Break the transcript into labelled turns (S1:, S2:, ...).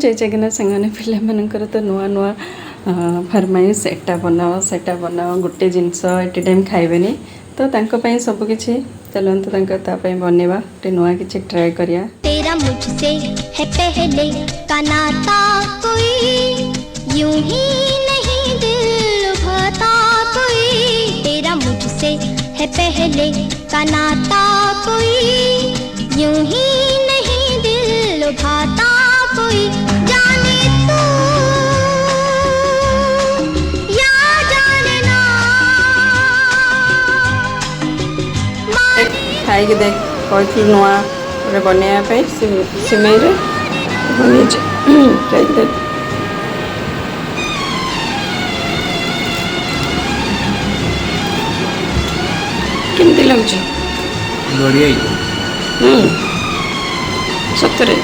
S1: जय जगन्नाथ सांगने पिला मानकर तो नुआ नुआ फरमाइश एटा बनाओ सेटा बनाओ गोटे जिनस एट टाइम खाइबेनी तो तांको सब किछि चलंतु बनवा गोटे नुआ किछि ट्राई करिया।
S2: तेरा मुझसे है पहले का नाता कोई यूं ही नहीं दिल लुभाता कोई। तेरा मुझसे है पहले का नाता कोई यूं ही नहीं दिल लुभाता कोई। जाने तू या जाने ना
S1: खाई के देख कहती नुआ बनवाई सिमई बनी ट्राई देख केमती लगुच
S3: बढ़िया
S1: सतरे